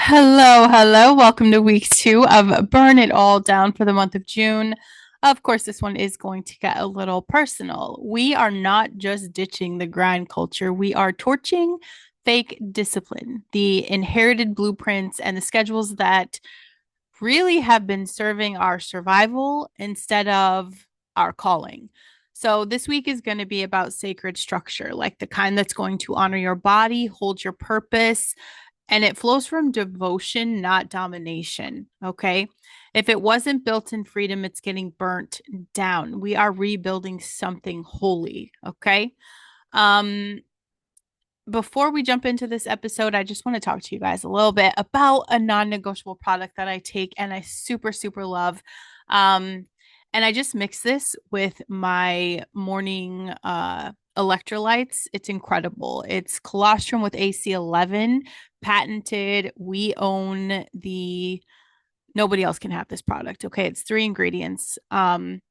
Hello, hello. Welcome to week 2 of Burn It All Down for the month of June. Of course, this one is going to get a little personal. We are not just ditching the grind culture, we are torching fake discipline, the inherited blueprints and the schedules that really have been serving our survival instead of our calling. So, this week is going to be about sacred structure, like the kind that's going to honor your body, hold your purpose, and it flows from devotion, not domination. Okay. If it wasn't built in freedom, it's getting burnt down. We are rebuilding something holy. Okay. Um, Before we jump into this episode, I just want to talk to you guys a little bit about a non negotiable product that I take and I super, super love. Um, and I just mix this with my morning electrolytes. It's incredible. It's colostrum with AC11, patented. We own the, nobody else can have this product. Okay. It's 3 ingredients. And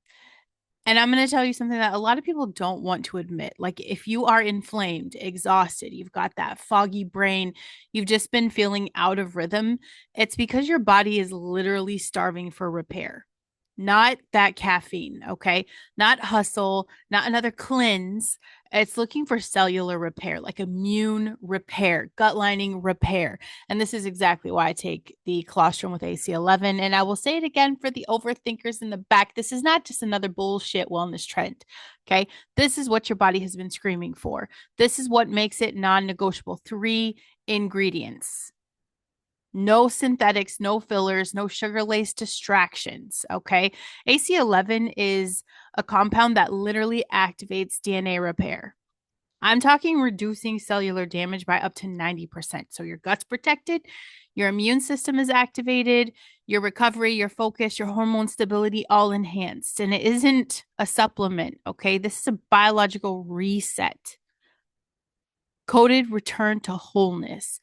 I'm going to tell you something that a lot of people don't want to admit. Like, if you are inflamed, exhausted, you've got that foggy brain, you've just been feeling out of rhythm, it's because your body is literally starving for repair. Not that caffeine, okay? Not hustle, not another cleanse. It's looking for cellular repair, like immune repair, gut lining repair. And this is exactly why I take the colostrum with AC11. And I will say it again for the overthinkers in the back. This is not just another bullshit wellness trend, okay? This is what your body has been screaming for. This is what makes it non negotiable. 3 ingredients. No synthetics, no fillers, no sugar laced distractions. Okay. AC11 is a compound that literally activates DNA repair. I'm talking reducing cellular damage by up to 90%. So your gut's protected, your immune system is activated, your recovery, your focus, your hormone stability, all enhanced. And it isn't a supplement. Okay. This is a biological reset, coded return to wholeness.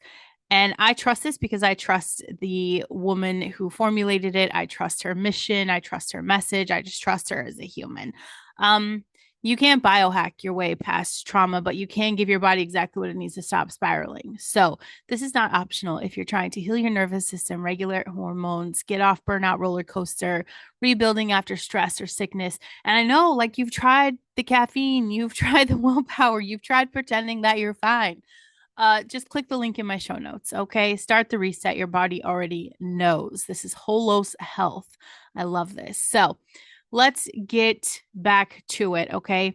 And I trust this because I trust the woman who formulated it. I trust her mission. I trust her message. I just trust her as a human. Um, you can't biohack your way past trauma, but you can give your body exactly what it needs to stop spiraling. So, this is not optional if you're trying to heal your nervous system, regulate hormones, get off burnout roller coaster, rebuilding after stress or sickness. And I know, like, you've tried the caffeine, you've tried the willpower, you've tried pretending that you're fine. Just click the link in my show notes. Okay. Start the reset. Your body already knows. This is Holos Health. I love this. So let's get back to it. Okay.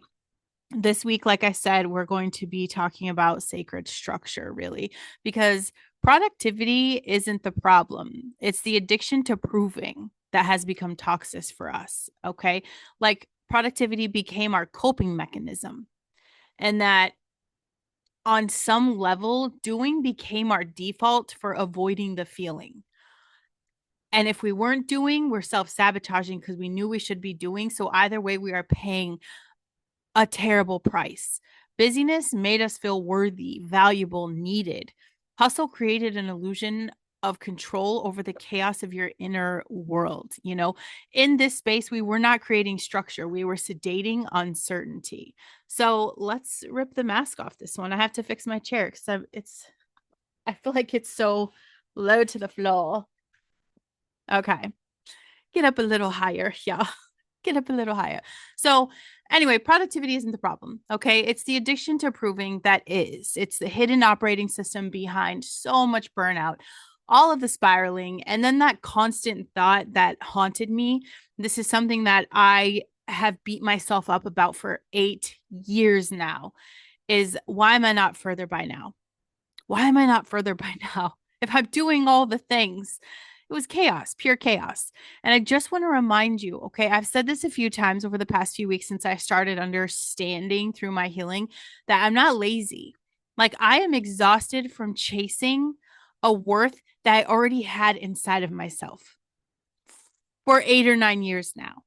This week, like I said, we're going to be talking about sacred structure, really, because productivity isn't the problem. It's the addiction to proving that has become toxic for us. Okay. Like, productivity became our coping mechanism, and that on some level, doing became our default for avoiding the feeling. And if we weren't doing, we're self sabotaging because we knew we should be doing. So either way, we are paying a terrible price. Busyness made us feel worthy, valuable, needed. Hustle created an illusion of control over the chaos of your inner world. In this space, we were not creating structure, we were sedating uncertainty. So let's rip the mask off this one. I have to fix my chair because I feel like it's so low to the floor. Okay. Get up a little higher. Yeah. Get up a little higher. So, anyway, productivity isn't the problem. Okay. It's the addiction to proving that is. It's the hidden operating system behind so much burnout, all of the spiraling, and then that constant thought that haunted me. This is something that I have beat myself up about for 8 years now, is why am I not further by now? Why am I not further by now? If I'm doing all the things, it was chaos, pure chaos. And I just want to remind you, okay, I've said this a few times over the past few weeks since I started understanding through my healing that I'm not lazy. Like, I am exhausted from chasing a worth that I already had inside of myself for 8 or 9 years now.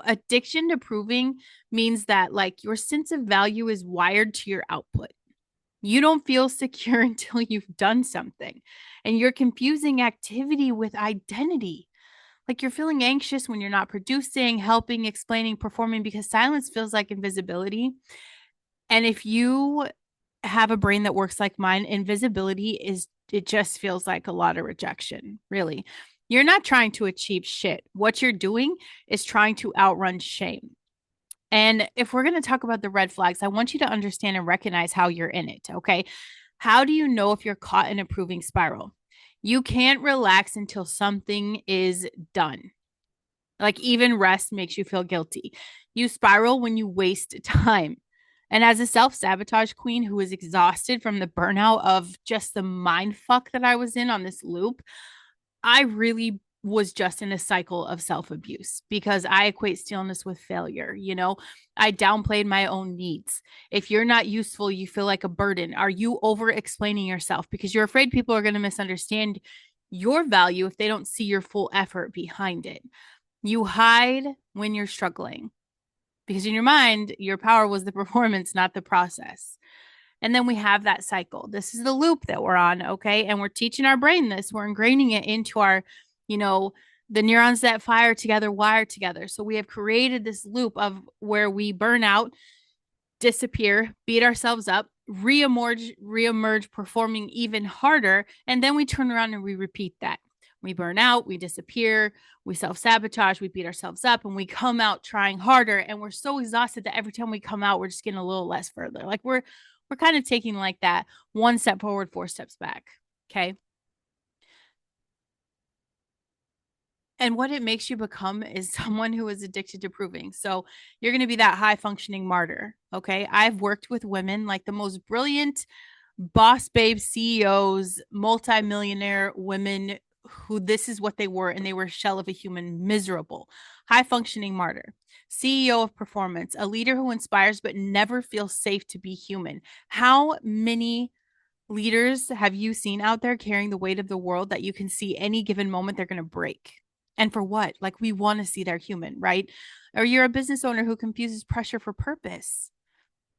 Addiction to proving means that, like, your sense of value is wired to your output. You don't feel secure until you've done something. And you're confusing activity with identity. Like, you're feeling anxious when you're not producing, helping, explaining, performing, because silence feels like invisibility. And if you have a brain that works like mine, invisibility is it just feels like a lot of rejection, really. You're not trying to achieve shit. What you're doing is trying to outrun shame. And if we're going to talk about the red flags, I want you to understand and recognize how you're in it. Okay. How do you know if you're caught in a proving spiral? You can't relax until something is done. Like even rest makes you feel guilty. You spiral when you waste time. And as a self sabotage queen who is exhausted from the burnout of just the mind fuck that I was in on this loop, I really was just in a cycle of self abuse because I equate stillness with failure. I downplayed my own needs. If you're not useful, you feel like a burden. Are you over explaining yourself because you're afraid people are going to misunderstand your value if they don't see your full effort behind it? You hide when you're struggling because in your mind, your power was the performance, not the process. And then we have that cycle. This is the loop that we're on. Okay. And we're teaching our brain this, we're ingraining it into our, you know, the neurons that fire together wire together. So we have created this loop of where we burn out, disappear, beat ourselves up, reemerge, performing even harder. And then we turn around and we repeat that. We burn out, we disappear, we self sabotage, we beat ourselves up, and we come out trying harder. And we're so exhausted that every time we come out, we're just getting a little less further. Like we're kind of taking like that one step forward, four steps back. Okay. And what it makes you become is someone who is addicted to proving. So you're going to be that high functioning martyr. Okay. I've worked with women like the most brilliant boss babe CEOs, multimillionaire women who this is what they were, and they were a shell of a human, miserable, high functioning martyr, CEO of performance, a leader who inspires but never feels safe to be human. How many leaders have you seen out there carrying the weight of the world that you can see any given moment they're going to break? And for what? Like, we want to see they're human, right? Or you're a business owner who confuses pressure for purpose.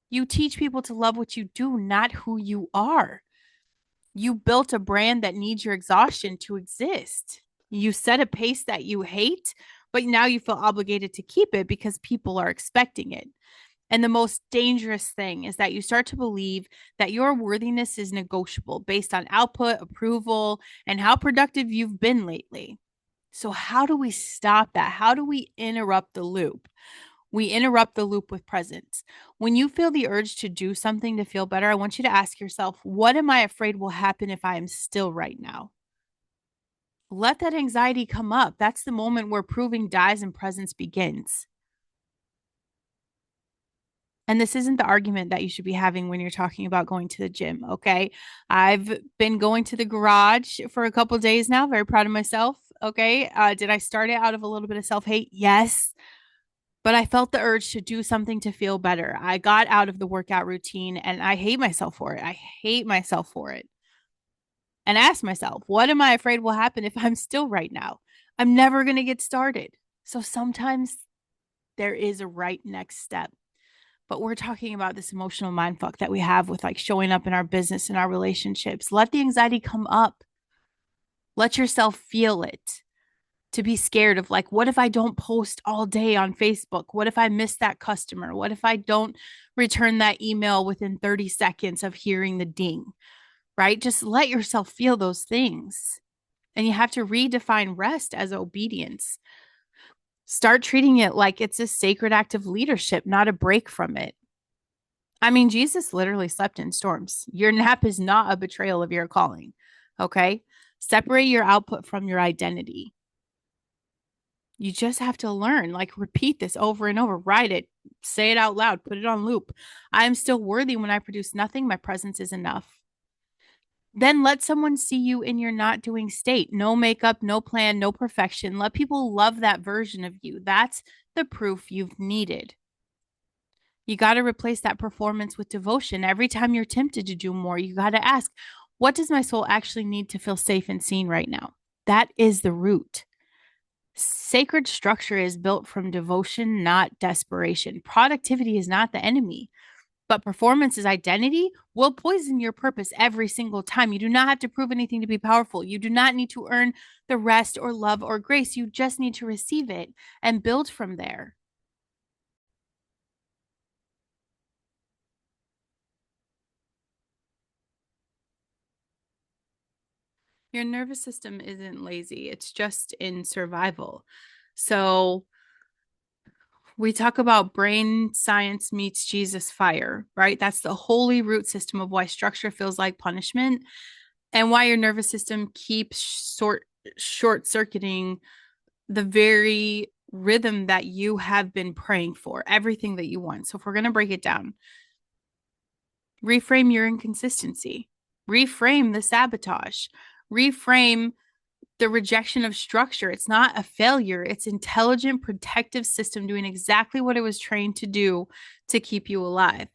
You teach people to love what you do, not who you are. You built a brand that needs your exhaustion to exist. You set a pace that you hate, but now you feel obligated to keep it because people are expecting it. And the most dangerous thing is that you start to believe that your worthiness is negotiable based on output, approval, and how productive you've been lately. So, how do we stop that? How do we interrupt the loop? We interrupt the loop with presence. When you feel the urge to do something to feel better, I want you to ask yourself, what am I afraid will happen if I am still right now? Let that anxiety come up. That's the moment where proving dies and presence begins. And this isn't the argument that you should be having when you're talking about going to the gym. Okay. I've been going to the garage for a couple of days now. Very proud of myself. Okay. Did I start it out of a little bit of self hate? Yes. But I felt the urge to do something to feel better. I got out of the workout routine and I hate myself for it. I hate myself for it. And ask myself, what am I afraid will happen if I'm still right now? I'm never going to get started. So sometimes there is a right next step. But we're talking about this emotional mindfuck that we have with like showing up in our business and our relationships. Let the anxiety come up. Let yourself feel it. To be scared of like, what if I don't post all day on Facebook? What if I miss that customer? What if I don't return that email within 30 seconds of hearing the ding? Right? Just let yourself feel those things. And you have to redefine rest as obedience. Start treating it like it's a sacred act of leadership, not a break from it. I mean, Jesus literally slept in storms. Your nap is not a betrayal of your calling. Okay. Separate your output from your identity. You just have to learn, like, repeat this over and over, write it, say it out loud, put it on loop. I am still worthy when I produce nothing. My presence is enough. Then let someone see you in your not doing state. No makeup, no plan, no perfection. Let people love that version of you. That's the proof you've needed. You got to replace that performance with devotion. Every time you're tempted to do more, you got to ask, what does my soul actually need to feel safe and seen right now? That is the root. Sacred structure is built from devotion, not desperation. Productivity is not the enemy, but performance's identity will poison your purpose every single time. You do not have to prove anything to be powerful. You do not need to earn the rest or love or grace. You just need to receive it and build from there. Your nervous system isn't lazy, it's just in survival. So we talk about brain science meets Jesus fire, right? That's the holy root system of why structure feels like punishment and why your nervous system keeps short circuiting the very rhythm that you have been praying for, everything that you want. So if we're going to break it down, reframe your inconsistency, reframe the sabotage, reframe the rejection of structure. It's not a failure. It's intelligent protective system doing exactly what it was trained to do to keep you alive.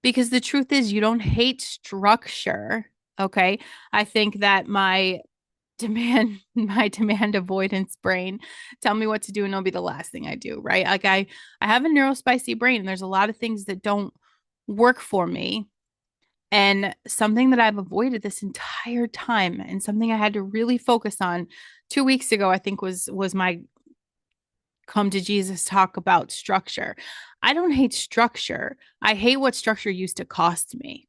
Because the truth is you don't hate structure. Okay. I think that my demand avoidance brain tell me what to do and it'll be the last thing I do, right? Like I have a neurospicy brain and there's a lot of things that don't work for me. And something that I've avoided this entire time and something I had to really focus on 2 weeks ago, I think was my come to Jesus talk about structure. I don't hate structure. I hate what structure used to cost me.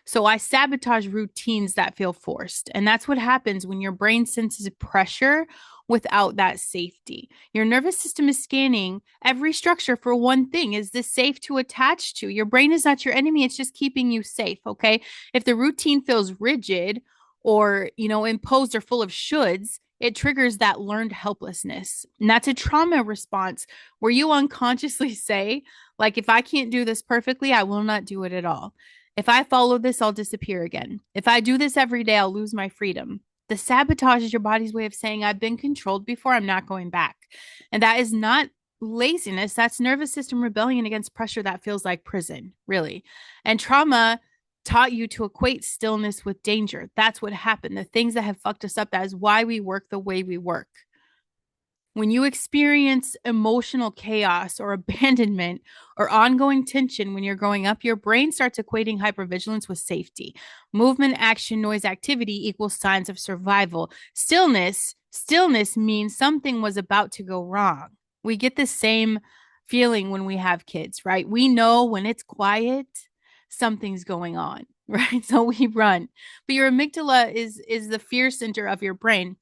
So I sabotage routines that feel forced. And that's what happens when your brain senses pressure without that safety. Your nervous system is scanning every structure for one thing. Is this safe to attach to? Your brain is not your enemy. It's just keeping you safe. Okay. If the routine feels rigid or, imposed or full of shoulds, it triggers that learned helplessness. And that's a trauma response where you unconsciously say, like, if I can't do this perfectly, I will not do it at all. If I follow this, I'll disappear again. If I do this every day, I'll lose my freedom. The sabotage is your body's way of saying, I've been controlled before, I'm not going back. And that is not laziness, that's nervous system rebellion against pressure that feels like prison, really. And trauma taught you to equate stillness with danger. That's what happened. The things that have fucked us up, that is why we work the way we work. When you experience emotional chaos or abandonment or ongoing tension when you're growing up, your brain starts equating hypervigilance with safety. Movement, action, noise, activity equals signs of survival. Stillness means something was about to go wrong. We get the same feeling when we have kids, right? We know when it's quiet, something's going on, right? So we run. But your amygdala is the fear center of your brain,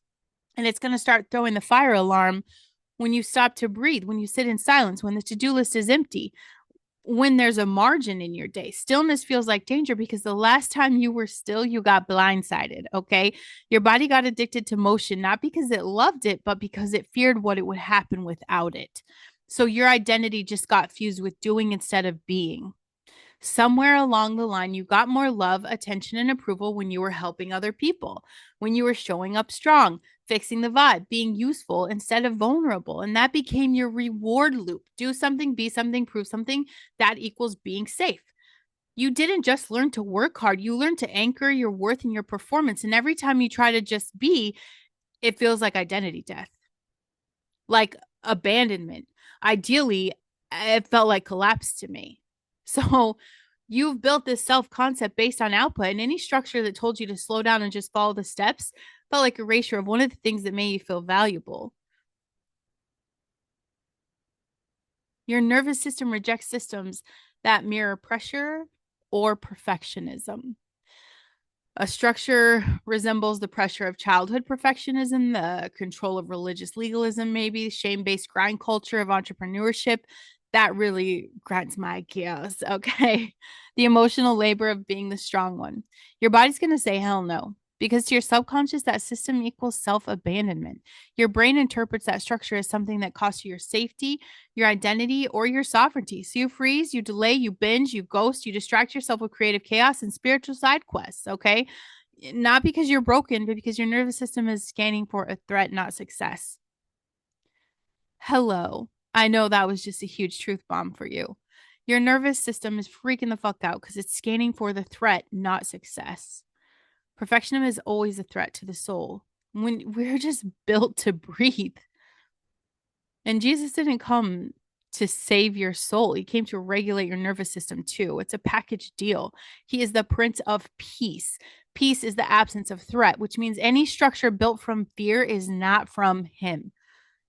and it's going to start throwing the fire alarm when you stop to breathe, when you sit in silence, when the to-do list is empty, when there's a margin in your day. Stillness feels like danger because the last time you were still, you got blindsided. Okay. Your body got addicted to motion, not because it loved it, but because it feared what it would happen without it. So your identity just got fused with doing instead of being. Somewhere along the line, you got more love, attention, and approval when you were helping other people, when you were showing up strong, fixing the vibe, being useful instead of vulnerable. And that became your reward loop. Do something, be something, prove something. That equals being safe. You didn't just learn to work hard, you learned to anchor your worth in your performance. And every time you try to just be, it feels like identity death, like abandonment. Ideally, it felt like collapse to me. So you've built this self concept based on output, and any structure that told you to slow down and just follow the steps felt like erasure of one of the things that made you feel valuable. Your nervous system rejects systems that mirror pressure or perfectionism. A structure resembles the pressure of childhood perfectionism, the control of religious legalism, maybe shame based grind culture of entrepreneurship. That really grinds my gears. Okay. The emotional labor of being the strong one. Your body's going to say, hell no. Because to your subconscious, that system equals self abandonment. Your brain interprets that structure as something that costs you your safety, your identity, or your sovereignty. So you freeze, you delay, you binge, you ghost, you distract yourself with creative chaos and spiritual side quests. Okay. Not because you're broken, but because your nervous system is scanning for a threat, not success. Hello. I know that was just a huge truth bomb for you. Your nervous system is freaking the fuck out because it's scanning for the threat, not success. Perfectionism is always a threat to the soul. When we're just built to breathe. And Jesus didn't come to save your soul. He came to regulate your nervous system too. It's a package deal. He is the Prince of Peace. Peace is the absence of threat, which means any structure built from fear is not from him.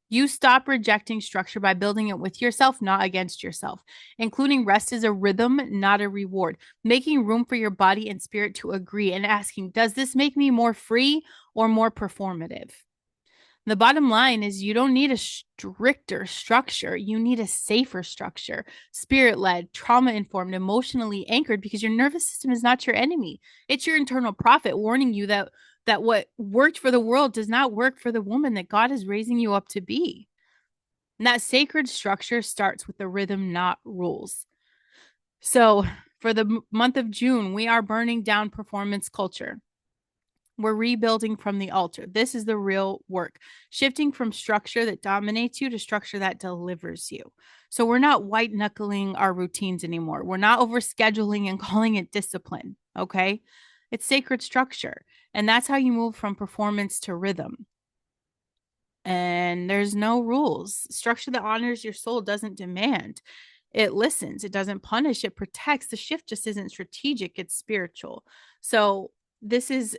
You stop rejecting structure by building it with yourself, not against yourself. Including rest as a rhythm, not a reward. Making room for your body and spirit to agree and asking, does this make me more free or more performative? The bottom line is you don't need a stricter structure. You need a safer structure, spirit led, trauma informed, emotionally anchored, because your nervous system is not your enemy. It's your internal prophet warning you that what worked for the world does not work for the woman that God is raising you up to be. And that sacred structure starts with the rhythm, not rules. So for the month of June, we are burning down performance culture. We're rebuilding from the altar. This is the real work, shifting from structure that dominates you to structure that delivers you. So we're not white knuckling our routines anymore. We're not overscheduling and calling it discipline. Okay. It's sacred structure. And that's how you move from performance to rhythm. And there's no rules. Structure that honors your soul doesn't demand. It listens. It doesn't punish. It protects. The shift just isn't strategic. It's spiritual. So this is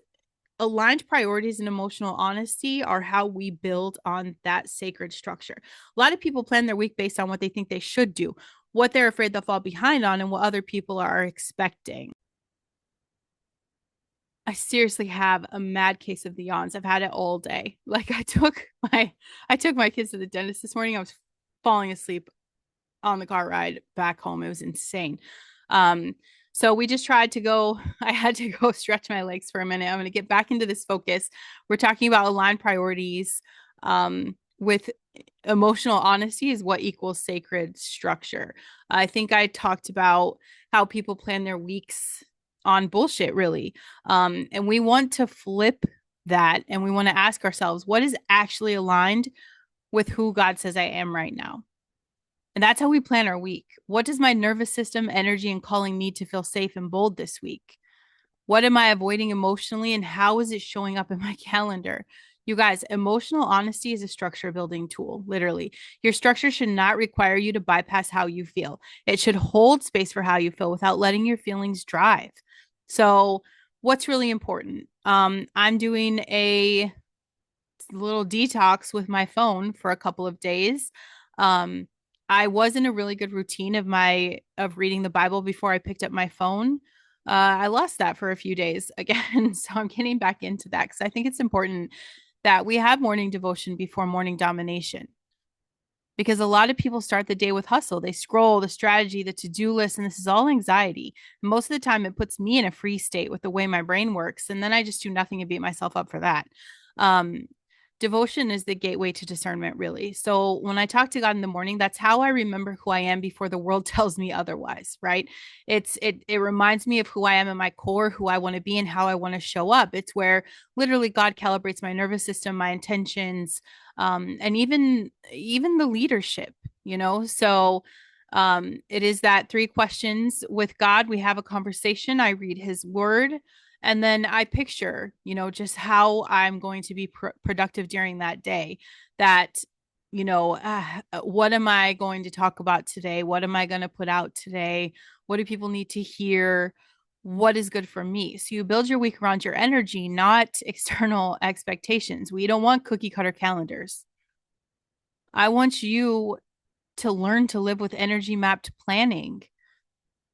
aligned priorities and emotional honesty are how we build on that sacred structure. A lot of people plan their week based on what they think they should do, what they're afraid they'll fall behind on, and what other people are expecting. I seriously have a mad case of the yawns. I've had it all day. Like I took my kids to the dentist this morning. I was falling asleep on the car ride back home. It was insane. Um, so we just tried to go. I had to go stretch my legs for a minute. I'm going to get back into this focus. We're talking about aligned priorities with emotional honesty is what equals sacred structure. I think I talked about how people plan their weeks on bullshit, really. And we want to flip that and we want to ask ourselves, what is actually aligned with who God says I am right now? And that's how we plan our week. What does my nervous system, energy, and calling need to feel safe and bold this week? What am I avoiding emotionally, and how is it showing up in my calendar? You guys, emotional honesty is a structure building tool, literally. Your structure should not require you to bypass how you feel. It should hold space for how you feel without letting your feelings drive. So, what's really important? I'm doing a little detox with my phone for a couple of days. Um, I was in a really good routine of reading the Bible before I picked up my phone. I lost that for a few days again, so I'm getting back into that because I think it's important that we have morning devotion before morning domination. Because a lot of people start the day with hustle. They scroll the strategy, the to-do list, and this is all anxiety. And most of the time, it puts me in a free state with the way my brain works, and then I just do nothing and beat myself up for that. Um, Devotion is the gateway to discernment, really. So when I talk to God in the morning, that's how I remember who I am before the world tells me otherwise, right? It reminds me of who I am in my core, who I want to be, and how I want to show up. It's where literally God calibrates my nervous system, my intentions, and even the leadership, you know. So it is that three questions with God. We have a conversation. I read His Word. And then I picture, you know, just how I'm going to be productive during that day. That, you know, what am I going to talk about today? What am I going to put out today? What do people need to hear? What is good for me? So you build your week around your energy, not external expectations. We don't want cookie cutter calendars. I want you to learn to live with energy mapped planning.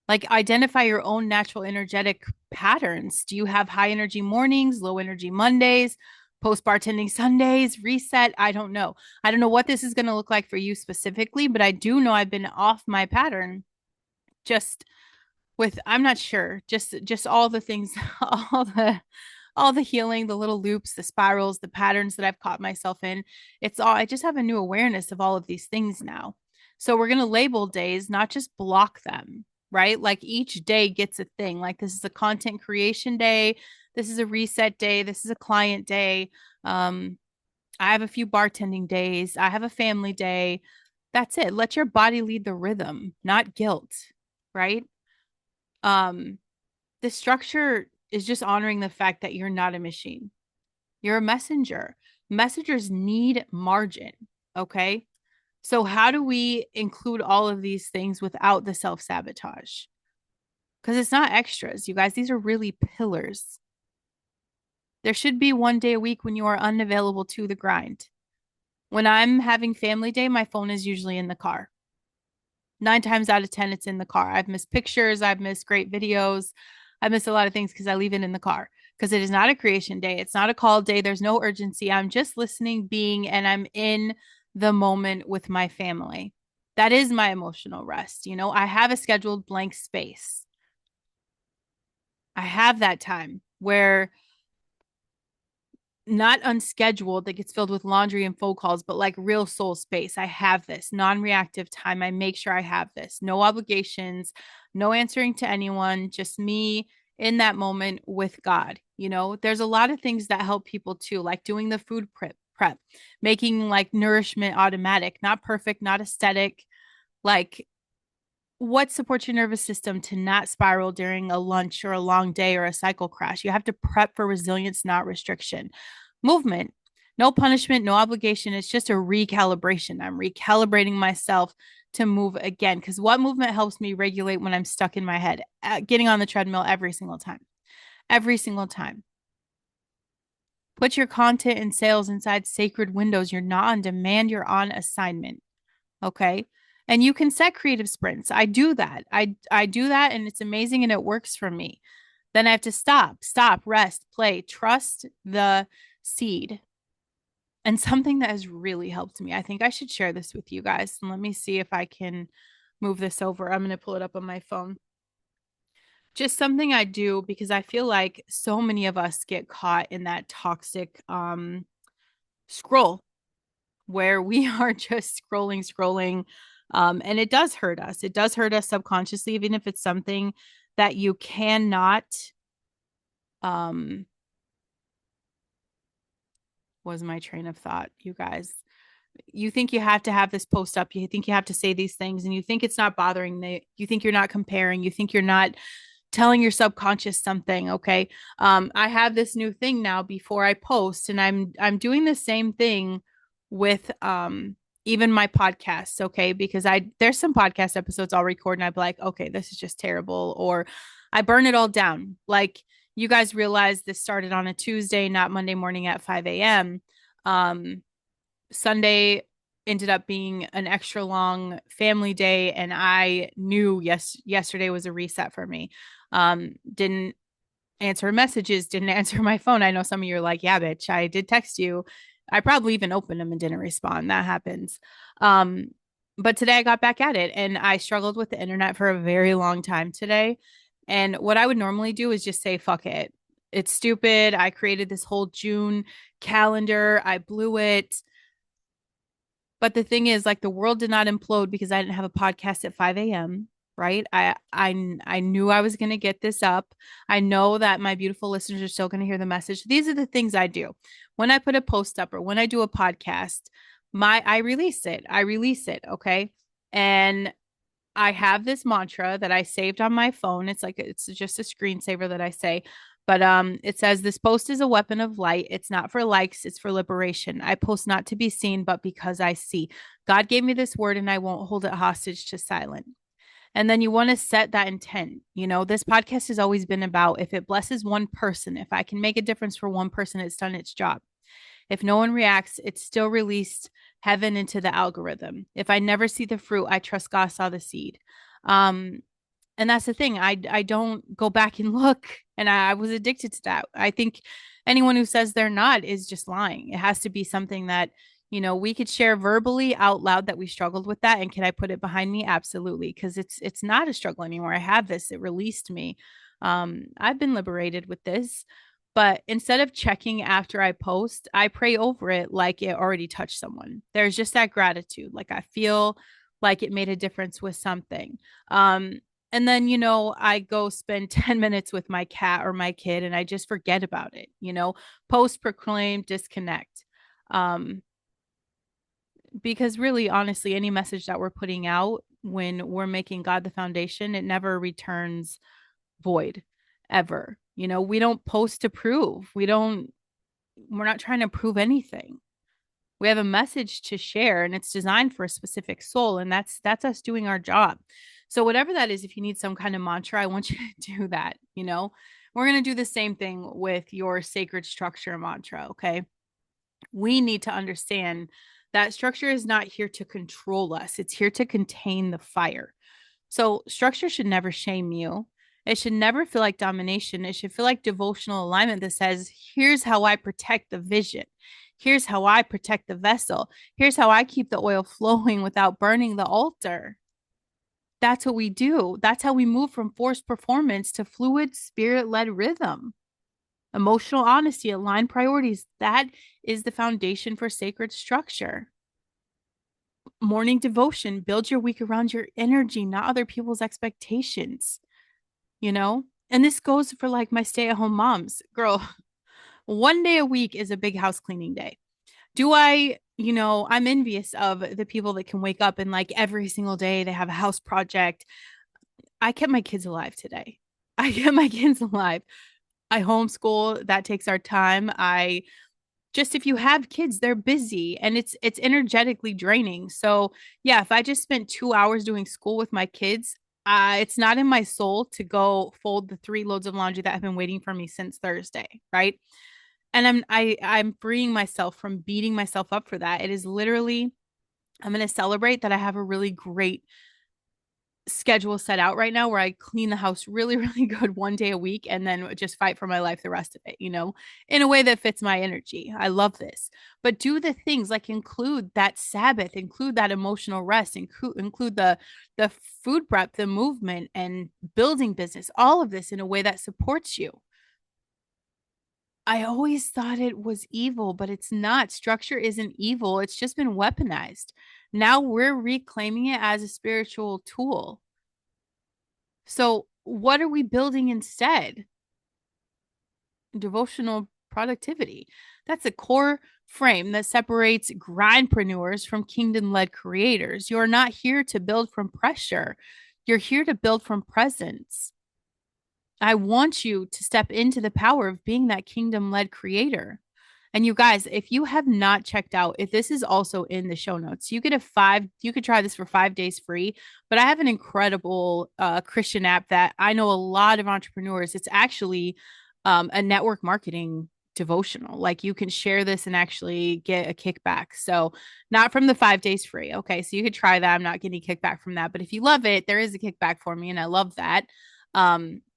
Like identify your own natural energetic patterns. Do you have high energy mornings, low energy Mondays, post bartending Sundays, reset? I don't know. I don't know what this is going to look like for you specifically, but I do know I've been off my pattern just with I'm not sure, just all the things, all the healing, the little loops, the spirals, the patterns that I've caught myself in. It's all, I just have a new awareness of all of these things now. So we're going to label days, not just block them, right? Like each day gets a thing. Like this is a content creation day. This is a reset day. This is a client day. I have a few bartending days. I have a family day. That's it. Let your body lead the rhythm, not guilt, right? Um, the structure is just honoring the fact that you're not a machine. You're a messenger. Messengers need margin. Okay. So, how do we include all of these things without the self sabotage? Because it's not extras, you guys. These are really pillars. There should be one day a week when you are unavailable to the grind. When I'm having family day, my phone is usually in the car. 9 times out of 10, it's in the car. I've missed pictures, I've missed great videos, I've missed a lot of things because I leave it in the car. Because it is not a creation day, it's not a call day, there's no urgency. I'm just listening, being, and I'm in the moment with my family. That is my emotional rest. I have a scheduled blank space. I have that time where not unscheduled that gets filled with laundry and phone calls, but like real soul space. I have this non-reactive time. I make sure I have this. No obligations, no answering to anyone, just me in that moment with God. There's a lot of things that help people too, like doing the food prep, making like nourishment automatic, not perfect, not aesthetic, like what supports your nervous system to not spiral during a lunch or a long day or a cycle crash. You have to prep for resilience, not restriction. Movement, no punishment, no obligation. It's just a recalibration. I'm recalibrating myself to move again. Because what movement helps me regulate when I'm stuck in my head? Getting on the treadmill every single time. Every single time. Put your content and sales inside sacred windows. You're not on demand, you're on assignment. Okay. And you can set creative sprints. I do that. I do that and it's amazing and it works for me. Then I have to stop, rest, play, trust the seed. And something that has really helped me. I think I should share this with you guys. And let me see if I can move this over. I'm going to pull it up on my phone. Just something I do because I feel like so many of us get caught in that toxic scroll where we are just scrolling. And it does hurt us. It does hurt us subconsciously, even if it's something that you cannot, um, was my train of thought, you guys. You think you have to have this post up. You think you have to say these things, and you think it's not bothering you think you're not comparing. You think you're not telling your subconscious something. Okay. I have this new thing now before I post, and I'm doing the same thing with even my podcasts, okay? Because there's some podcast episodes I'll record and I'd be like, okay, this is just terrible, or I burn it all down. Like you guys realize this started on a Tuesday, not Monday morning at 5 a.m. Sunday ended up being an extra long family day, and I knew yesterday was a reset for me. Didn't answer messages, didn't answer my phone. I know some of you are like, yeah, bitch, I did text you. I probably even opened them and didn't respond. That happens. Um, but today I got back at it and I struggled with the internet for a very long time today. And what I would normally do is just say, fuck it. It's stupid. I created this whole June calendar. I blew it. But the thing is, like, the world did not implode because I didn't have a podcast at 5 a.m. Right? I knew I was going to get this up. I know that my beautiful listeners are still going to hear the message. These are the things I do. When I put a post up or when I do a podcast, I release it. I release it. Okay. And I have this mantra that I saved on my phone. It's just a screensaver that I say. But it says this post is a weapon of light. It's not for likes, it's for liberation. I post not to be seen, but because I see. God gave me this word and I won't hold it hostage to silence. And then you want to set that intent. This podcast has always been about if it blesses one person, if I can make a difference for one person, it's done its job. If no one reacts, it's still released heaven into the algorithm. If I never see the fruit, I trust God saw the seed. Um, and that's the thing. I don't go back and look, and I was addicted to that. I think anyone who says they're not is just lying. It has to be something that we could share verbally out loud that we struggled with that. And can I put it behind me? Absolutely, because it's not a struggle anymore. I have this. It released me. I've been liberated with this. But instead of checking after I post, I pray over it like it already touched someone. There's just that gratitude. Like I feel like it made a difference with something. And then, I go spend 10 minutes with my cat or my kid and I just forget about it, post, proclaim, disconnect. Because really, honestly, any message that we're putting out when we're making God the foundation, it never returns void ever. We don't post to prove. We're not trying to prove anything. We have a message to share and it's designed for a specific soul, and that's us doing our job. So whatever that is, if you need some kind of mantra, I want you to do that. We're going to do the same thing with your sacred structure mantra. Okay. We need to understand That structure is not here to control us, it's here to contain the fire. So, structure should never shame you. It should never feel like domination. It should feel like devotional alignment that says, here's how I protect the vision. Here's how I protect the vessel. Here's how I keep the oil flowing without burning the altar. That's what we do. That's how we move from forced performance to fluid, spirit led rhythm. Emotional honesty, aligned priorities. That is the foundation for sacred structure. Morning devotion, build your week around your energy, not other people's expectations, you know? And this goes for like my stay at home moms. Girl, one day a week is a big house cleaning day. Do I, I'm envious of the people that can wake up and like every single day they have a house project. I kept my kids alive today. I kept my kids alive. I homeschool, that takes our time. I just if you have kids, they're busy and it's energetically draining. So yeah, if I just spent 2 hours doing school with my kids, it's not in my soul to go fold the 3 loads of laundry that have been waiting for me since Thursday, right? And I'm freeing myself from beating myself up for that. It is literally I'm going to celebrate that I have a really great schedule set out right now where I clean the house really, really good one day a week and then just fight for my life the rest of it, in a way that fits my energy. I love this. But do the things like include that Sabbath, include that emotional rest, include the food prep, the movement and building business, all of this in a way that supports you. I always thought it was evil, but it's not. Structure isn't evil. It's just been weaponized. Now we're reclaiming it as a spiritual tool. So, what are we building instead? Devotional productivity. That's a core frame that separates grindpreneurs from kingdom led creators. You're not here to build from pressure, you're here to build from presence. I want you to step into the power of being that kingdom led creator. And you guys, if you have not checked out, if this is also in the show notes, you could try this for 5 days free. But I have an incredible Christian app that I know a lot of entrepreneurs. It's actually a network marketing devotional. Like you can share this and actually get a kickback. So, not from the 5 days free. Okay. So, you could try that. I'm not getting kickback from that. But if you love it, there is a kickback for me. And I love that.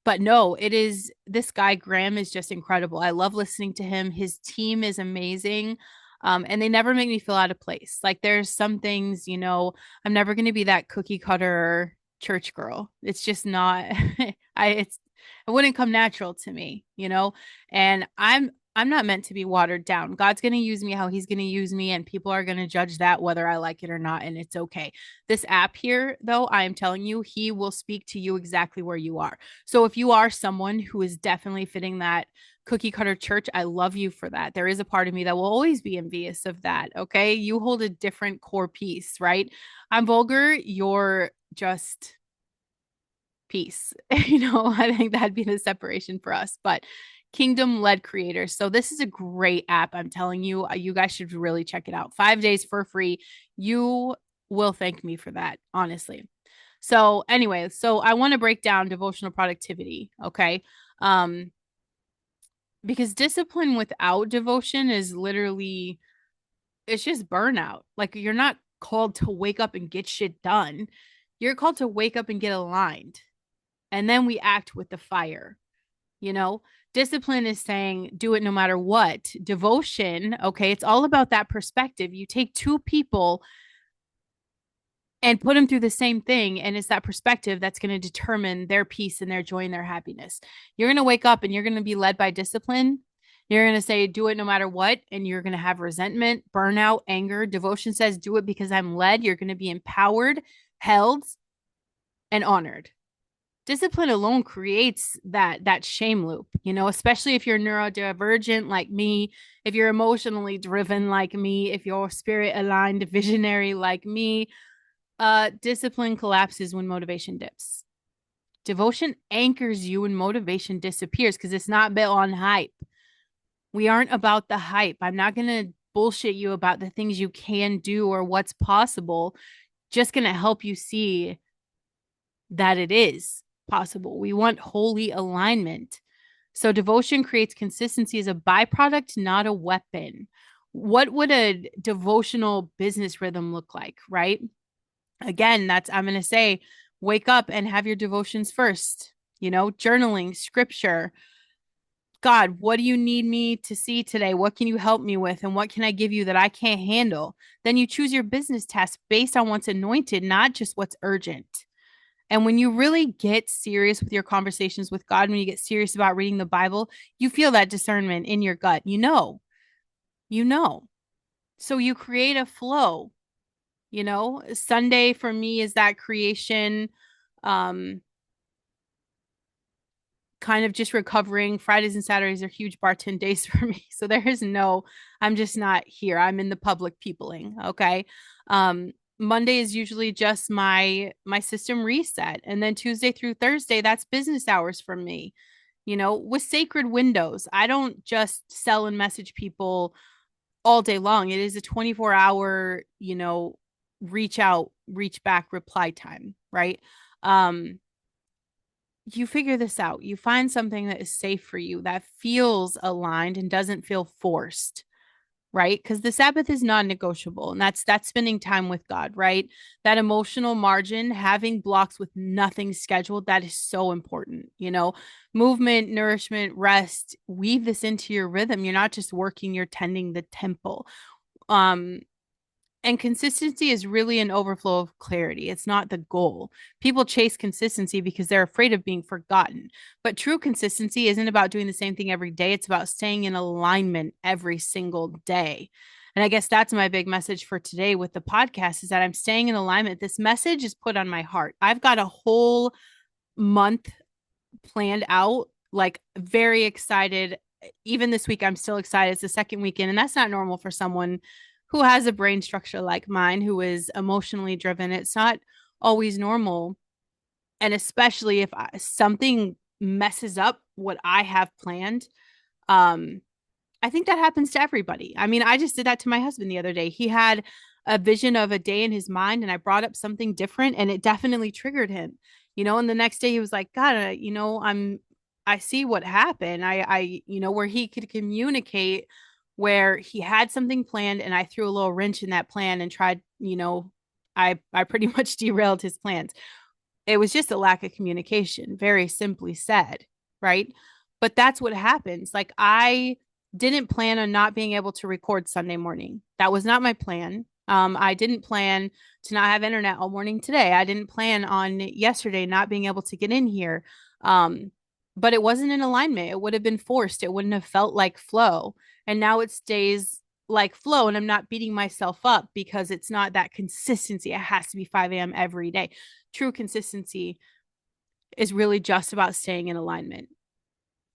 But no, it is this guy Graham is just incredible. I love listening to him. His team is amazing. And they never make me feel out of place. Like there's some things, I'm never going to be that cookie cutter church girl. It's just not it wouldn't come natural to me. And I'm not meant to be watered down. God's going to use me how he's going to use me and people are going to judge that whether I like it or not and it's okay. This app here though, I am telling you, he will speak to you exactly where you are. So if you are someone who is definitely fitting that cookie cutter church, I love you for that. There is a part of me that will always be envious of that. Okay. You hold a different core piece, right? I'm vulgar. You're just peace. I think that'd be the separation for us. But kingdom led creators. So this is a great app. I'm telling you, you guys should really check it out. 5 days for free. You will thank me for that, honestly. So anyway, so I want to break down devotional productivity. Okay. Um, because discipline without devotion is literally, it's just burnout. Like you're not called to wake up and get shit done. You're called to wake up and get aligned. And then we act with the fire. You know, discipline is saying do it no matter what. Devotion, okay, it's all about that perspective. You take two people and put them through the same thing, and it's that perspective that's going to determine their peace and their joy and their happiness. You're going to wake up and you're going to be led by discipline. You're going to say do it no matter what, and you're going to have resentment, burnout, anger. Devotion says do it because I'm led. You're going to be empowered, held, and honored. Discipline alone creates that shame loop, especially if you're neurodivergent like me, if you're emotionally driven like me, if you're spirit aligned visionary like me. Discipline collapses when motivation dips. Devotion anchors you when motivation disappears because it's not built on hype. We aren't about the hype. I'm not going to bullshit you about the things you can do or what's possible. Just going to help you see that it is possible. We want holy alignment. So devotion creates consistency as a byproduct, not a weapon. What would a devotional business rhythm look like, right? Again, I'm going to say, wake up and have your devotions first, journaling, scripture. God, what do you need me to see today? What can you help me with? And what can I give you that I can't handle? Then you choose your business task based on what's anointed, not just what's urgent. And when you really get serious with your conversations with God, when you get serious about reading the Bible, you feel that discernment in your gut. You know. So you create a flow. Sunday for me is that creation, um, kind of just recovering. Fridays and Saturdays are huge bartend days for me. So there is no, I'm just not here. I'm in the public peopling. Okay. Monday is usually just my system reset. And then Tuesday through Thursday, that's business hours for me. With sacred windows. I don't just sell and message people all day long. It is a 24-hour, reach out, reach back, reply time, right? Um, you figure this out. You find something that is safe for you, that feels aligned and doesn't feel forced, right? Because the Sabbath is non-negotiable, and that's spending time with God, right? That emotional margin, having blocks with nothing scheduled, that is so important. Movement, nourishment, rest, weave this into your rhythm. You're not just working, you're tending the temple. Um, and consistency is really an overflow of clarity. It's not the goal. People chase consistency because they're afraid of being forgotten. But true consistency isn't about doing the same thing every day, it's about staying in alignment every single day. And I guess that's my big message for today with the podcast is that I'm staying in alignment. This message is put on my heart. I've got a whole month planned out, like very excited. Even this week, I'm still excited. It's the second weekend, and that's not normal for someone who has a brain structure like mine, who is emotionally driven. It's not always normal. And especially if something messes up what I have planned, um, I think that happens to everybody. I mean, I just did that to my husband the other day. He had a vision of a day in his mind, and I brought up something different, and it definitely triggered him. And the next day he was like, God, I see what happened. Where he could communicate where he had something planned, and I threw a little wrench in that plan and tried, I pretty much derailed his plans. It was just a lack of communication, very simply said, right? But that's what happens. Like, I didn't plan on not being able to record Sunday morning. That was not my plan. I didn't plan to not have internet all morning today. I didn't plan on yesterday not being able to get in here. But it wasn't in alignment. It would have been forced. It wouldn't have felt like flow. And now it stays like flow, and I'm not beating myself up because it's not that consistency. It has to be 5 a.m. every day. True consistency is really just about staying in alignment.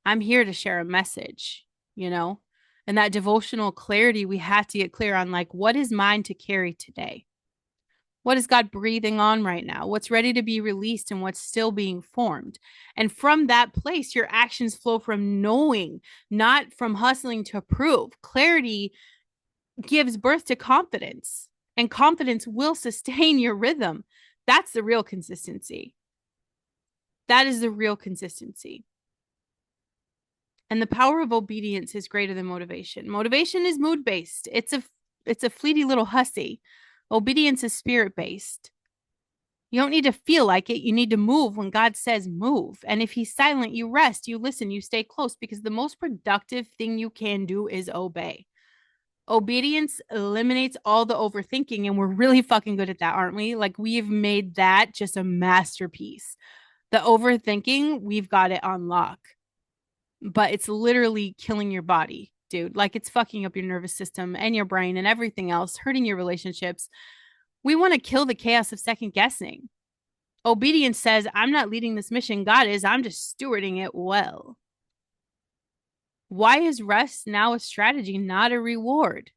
I'm here to share a message, you know? And that devotional clarity, we have to get clear on, like, what is mine to carry today? What is God breathing on right now? What's ready to be released and what's still being formed? And from that place, your actions flow from knowing, not from hustling to prove. Clarity gives birth to confidence, and confidence will sustain your rhythm. That's the real consistency. That is the real consistency. And the power of obedience is greater than motivation. Motivation is mood based. It's a fleety little hussy. Obedience is spirit based. You don't need to feel like it. You need to move when God says move. And if he's silent, you rest, you listen, you stay close, because the most productive thing you can do is obey. Obedience eliminates all the overthinking, and we're really fucking good at that, aren't we? Like, we've made that just a masterpiece. The overthinking, we've got it on lock, but it's literally killing your body, dude. Like, it's fucking up your nervous system and your brain and everything else, hurting your relationships. We want to kill the chaos of second guessing. Obedience says, I'm not leading this mission, God is. I'm just stewarding it well. Why is rest now a strategy, not a reward?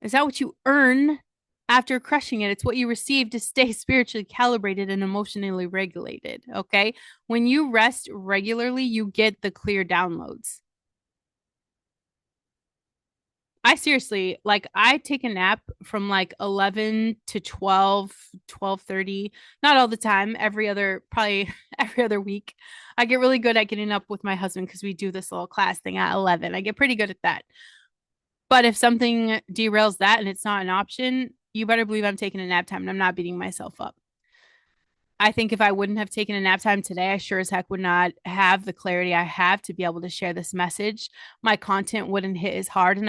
Is that what you earn after crushing it? It's what you receive to stay spiritually calibrated and emotionally regulated. Okay. When you rest regularly, you get the clear downloads. I seriously, like, I take a nap from like 11 to 12, 12:30. Not all the time, probably every other week. I get really good at getting up with my husband because we do this little class thing at 11. I get pretty good at that. But if something derails that and it's not an option, you better believe I'm taking a nap time and I'm not beating myself up. I think if I wouldn't have taken a nap time today, I sure as heck would not have the clarity I have to be able to share this message. My content wouldn't hit as hard, and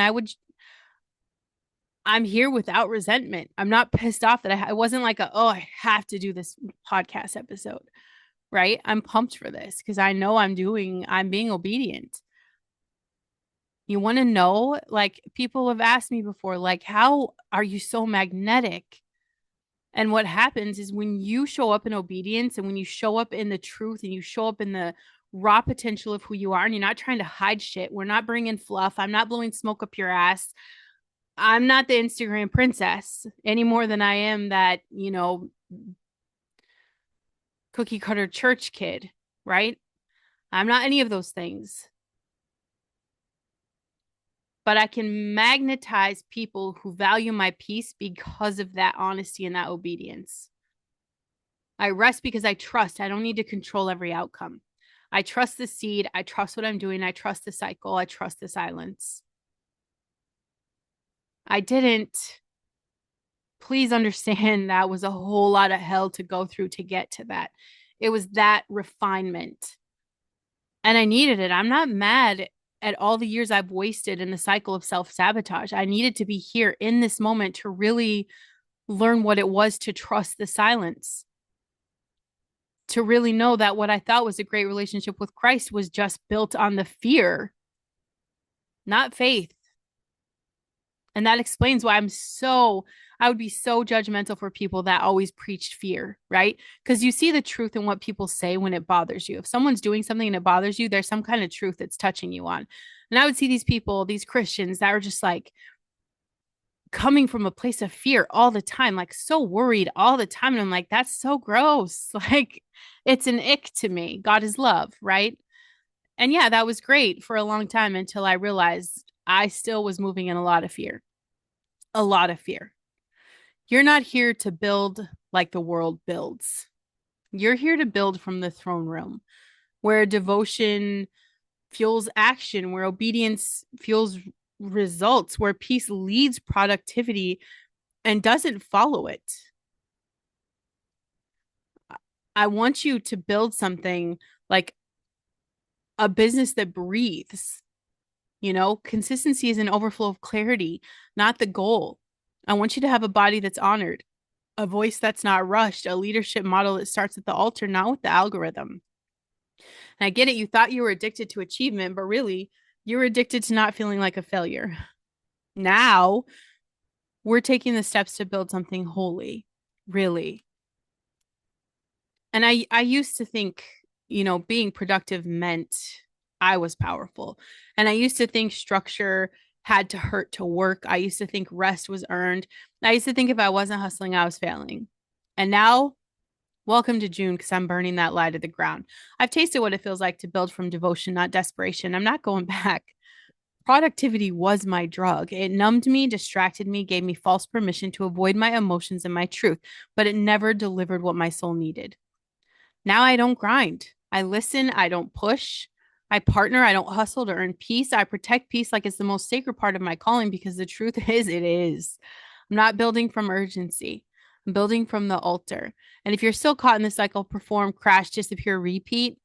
I'm here without resentment. I'm not pissed off that I wasn't like, oh, I have to do this podcast episode, right? I'm pumped for this because I know I'm being obedient. You want to know, like, people have asked me before, like, how are you so magnetic? And what happens is when you show up in obedience and when you show up in the truth and you show up in the raw potential of who you are and you're not trying to hide shit, we're not bringing fluff. I'm not blowing smoke up your ass. I'm not the Instagram princess any more than I am that, cookie cutter church kid, right? I'm not any of those things. But I can magnetize people who value my peace because of that honesty and that obedience. I rest because I trust. I don't need to control every outcome. I trust the seed. I trust what I'm doing. I trust the cycle. I trust the silence. I didn't. Please understand that was a whole lot of hell to go through to get to that. It was that refinement. And I needed it. I'm not mad at all the years I've wasted in the cycle of self sabotage. I needed to be here in this moment to really learn what it was to trust the silence, to really know that what I thought was a great relationship with Christ was just built on the fear, not faith. And that explains why I would be so judgmental for people that always preached fear, right? Because you see the truth in what people say when it bothers you. If someone's doing something and it bothers you, there's some kind of truth that's touching you on. And I would see these people, these Christians that are just like coming from a place of fear all the time, like so worried all the time. And I'm like, that's so gross. Like, it's an ick to me. God is love, right? And yeah, that was great for a long time until I realized I still was moving in a lot of fear. A lot of fear. You're not here to build like the world builds. You're here to build from the throne room where devotion fuels action, where obedience fuels results, where peace leads productivity and doesn't follow it. I want you to build something like a business that breathes. Consistency is an overflow of clarity, not the goal. I want you to have a body that's honored, a voice that's not rushed, a leadership model that starts at the altar, not with the algorithm. And I get it. You thought you were addicted to achievement, but really, you were addicted to not feeling like a failure. Now we're taking the steps to build something holy, really. And I used to think, being productive meant I was powerful. And I used to think structure had to hurt to work. I used to think rest was earned. I used to think if I wasn't hustling, I was failing. And now, welcome to June because I'm burning that lie to the ground. I've tasted what it feels like to build from devotion, not desperation. I'm not going back. Productivity was my drug. It numbed me, distracted me, gave me false permission to avoid my emotions and my truth, but it never delivered what my soul needed. Now I don't grind. I listen. I don't push. I partner. I don't hustle to earn peace. I protect peace like it's the most sacred part of my calling because the truth is, it is. I'm not building from urgency. I'm building from the altar. And if you're still caught in the cycle, perform, crash, disappear, repeat,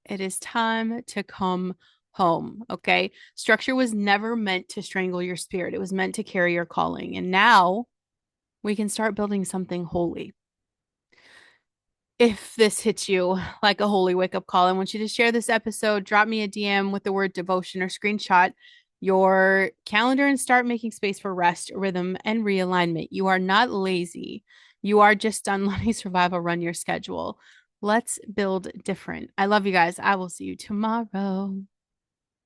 it is time to come home. Okay. Structure was never meant to strangle your spirit, it was meant to carry your calling. And now we can start building something holy. If this hits you like a holy wake up call, I want you to share this episode. Drop me a DM with the word devotion or screenshot your calendar and start making space for rest, rhythm, and realignment. You are not lazy. You are just done letting survival run your schedule. Let's build different. I love you guys. I will see you tomorrow.